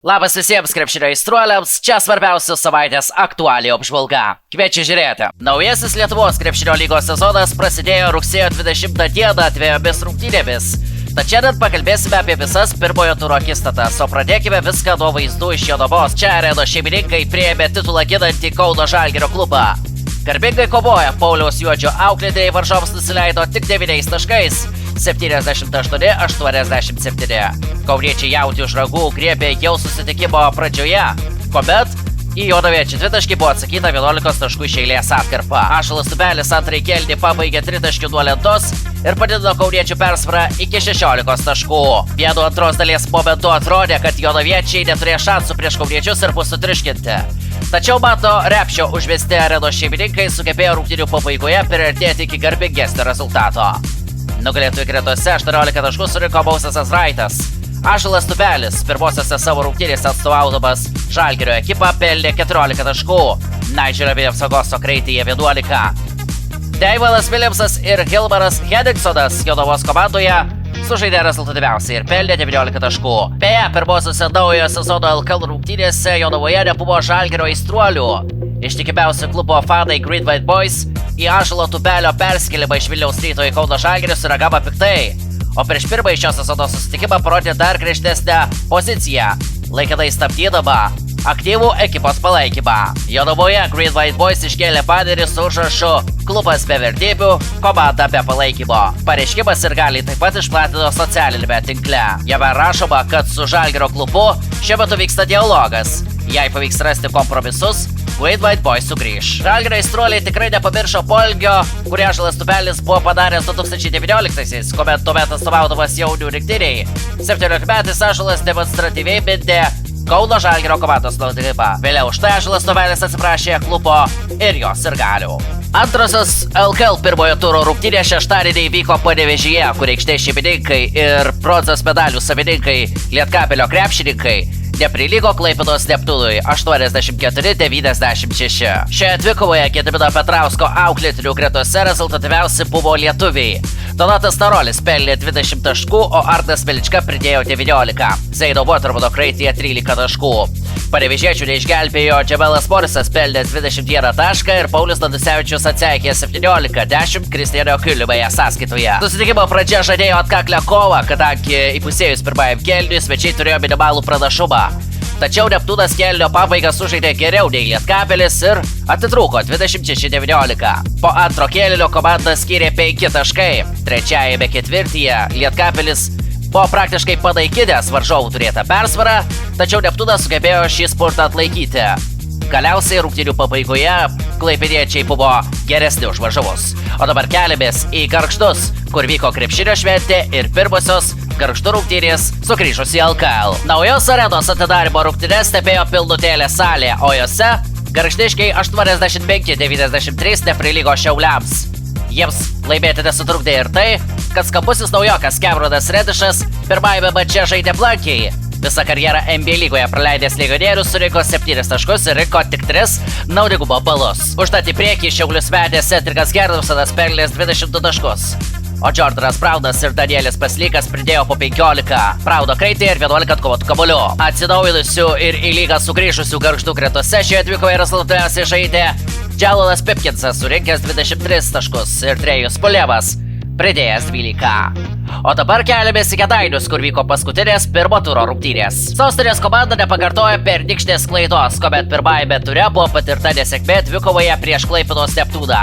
Labas visiems krepšinio aistruoliams, čia svarbiausia savaitės aktualijų apžvalga. Kviečiu žiūrėti. Naujasis Lietuvos krepšinio lygos sezonas prasidėjo rugsėjo 20 dieną dviejomis rungtynėmis. Tad šiandien pakalbėsime apie visas pirmojo turo akistatas, o pradėkime viską nuo vaizdų iš Jonavos. Čia Arenos šeimininkai priėmė titulą ginantį Kauno Žalgirio klubą. Garbingai kovoja Pauliaus Juodžio auklėtėjai, varžovams nusileido tik 9 taškais. 78-87. Kauniečiai jauti už ragų griebė jau susitikimo pradžioje, kuomet į jonaviečių dvitaškį buvo atsakyta 11 taškų iš eilės atkarpa. Ašalas Tubelis antrąjį kėlinį pabaigė 3 taškių nuo lentos ir padidino kauniečių persvarą iki 16 taškų. Vienu antros dalies momentu atrodė, kad jonaviečiai neturėjo šansų prieš kauniečius ir bus sutriuškinti. Tačiau Mato Repšio užvesti Arenos šeimininkai sugebėjo rungtynių pabaigoje priartėti iki garbingesnio rezultato. Nugalėtojų gretose 18 taškų surinko Mausasas Raitas. Ašalas Tubelis pirmosiose savo rungtynėse atstovaudamas Žalgirio ekipą pelnė 14 taškų. Naidžerio Viljamso Kreityje 11. Deivalas Williamsas ir Hilmaras Henningsonas Jonavos komandoje sužaidė rezultatyviausiai ir pelnė 19 taškų. Beje, pirmosiose naujojo sezono LKL rungtynėse Jonavoje nebuvo Žalgirio aistruolių. Ištikimiausi klubo fanai Green White Boys į Ašalo Tubelio perskėlimą iš Vilniaus Ryto į Kauno Žalgirį sureagavo piktai, o prieš pirmąjį šio sezono susitikimą parodė dar griežtesnę poziciją, laikinai stabdydama aktyvų ekipos palaikymą. Jonavoje Green White Boys iškėlė banerį su užrašu "Klubas be vertybių, komanda be palaikymo". Pareiškimas ir gali taip pat išplatino socialinėme tinkle. Jame rašoma, kad su Žalgirio klubu šiuo metu vyksta dialogas. Jei pavyks rasti kompromisus, Green White Boys sugrįš. Žalgirio aistruoliai tikrai nepamiršo poelgio, kurį Ašalas Tubelis buvo padaręs 2019-aisiais, kuomet tuomet atstovaudamas jaunių rinktinei. 17-metis Ašalas demonstratyviai mindė Kauno Žalgirio komandos naudinimą. Vėliau už tai Ašalas Tubelis atsiprašė klubo ir jos sirgalių. Antrosios LKL pirmojo turo rungtynės šeštadienį vyko Panevėžyje, kur aikštės šeimininkai ir bronzos medalių savininkai Lietkabelio krepšininkai neprilygo Klaipėdos Neptūnui 84-96. Šioje dvikovoje Gedimino Petrausko auklėtinių gretose rezultatyviausi buvo lietuviai. Donatas Narolis pelnė 20 taškų, o Arnas Velička pridėjo 19. Zeino Watermano Kreityje 13 taškų. Panevėžiečių neišgelbėjo Džemelas Morisas pelnė 21 tašką ir Paulius Nadusevičius atseikė 17-10 Kristiano Kiuliumoje sąskaitoje. Susitikimo pradžia žadėjo atkaklę kovą, kadangi įpusėjus pirmajam kėliniui svečiai turėjo minimalų pranašumą. Tačiau Neptūnas kėlinio pabaigą sužaidė geriau nei Lietkabelis ir atitrūko 26-19. Po antro kėlinio komanda skyrė 5 taškai. Trečiajame ketvirtyje Lietkabelis buvo praktiškai panaikinęs varžovų turėtą persvarą, tačiau Neptūnas sugebėjo šį spurtą atlaikyti. Galiausiai rungtynių pabaigoje klaipėdiečiai buvo geresni už varžovus. O dabar keliamės į Gargždus, kur vyko krepšinio šventė ir pirmosios Gargždų rungtynės sugrįžus į LKL. Naujos Arenos atidarymo rungtynes stebėjo pilnutėlė salė, o jose gargždiškiai 85-93 neprilygo Šiauliams. Jiems laimėti nesutrukdė ir tai, kad skambusis naujokas Cameronas Redišas pirmajame mače žaidė blankiai. Visą karjerą NBA lygoje praleidęs legionierius surinko 7 taškus ir rinko tik 3 naudingumo balus. Užtat į priekį Šiaulius vedė Cedrikas Gerlsonas pelnęs 22 taškus. O Jordanas Braunas ir Danielis Paslykas pridėjo po 15. Brauno Kreityje ir 11 atkovotų kamuolių. Atsinaujinusių ir į lygą sugrįžusių Gargždų gretose šioje dvikovoje rezultatyviausiai žaidė Dželonas Pipkinsas surinkęs 23 taškus ir Trejus Pulevas pridėjęs 12. O dabar keliamės į Kėdainius, kur vyko paskutinės pirmo turo rungtynės. Sostinės komanda nepakartojo pernykštės klaidos, kuomet pirmajame ture buvo patirta nesėkmė dvikovoje prieš Klaipėdos Neptūną.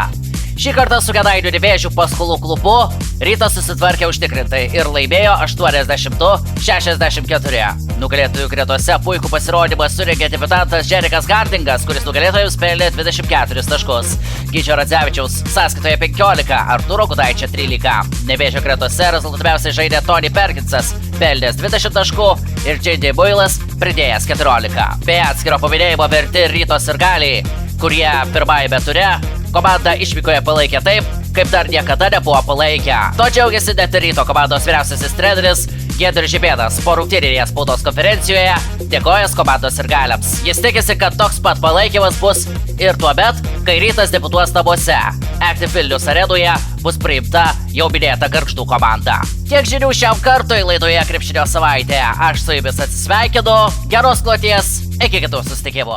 Šį kartą su Kėdainių Nevėžių paskolų klubu Rytas susitvarkė užtikrintai ir laimėjo 82-64. Nugalėtojų gretose puikų pasirodymą surengė debiutantas Jerikas Hardingas, kuris nugalėtojams pelnė 24 taškus. Gyčio Radzevičiaus sąskaitoje 15, Artūro Gudaičio 13. Nevėžio gretose rezultatyviausiai žaidė Tony Perkinsas, pelnęs 20 taškų ir J.D. Builas pridėjęs 14. Be atskiro paminėjimo verti Ryto sirgaliai, kurie pirmajame ture komanda išvykoje palaikė taip, kaip dar niekada nebuvo palaikę. To džiaugiasi net ir Ryto komandos vyriausiasis treneris Giedrius Žibėnas po rungtyninėje spaudos konferencijoje, dėkojęs komandos sirgaliams. Jis tikisi, kad toks pat palaikymas bus ir tuomet, kai Rytas debiutuos namuose. Active Vilnius arenoje bus priimta jau minėta Gargždų komanda. Tiek žinių šiam kartui laidoje Krepšinio savaitė. Aš su jumis atsisveikinu. Geros kloties. Iki kitų susitikimų.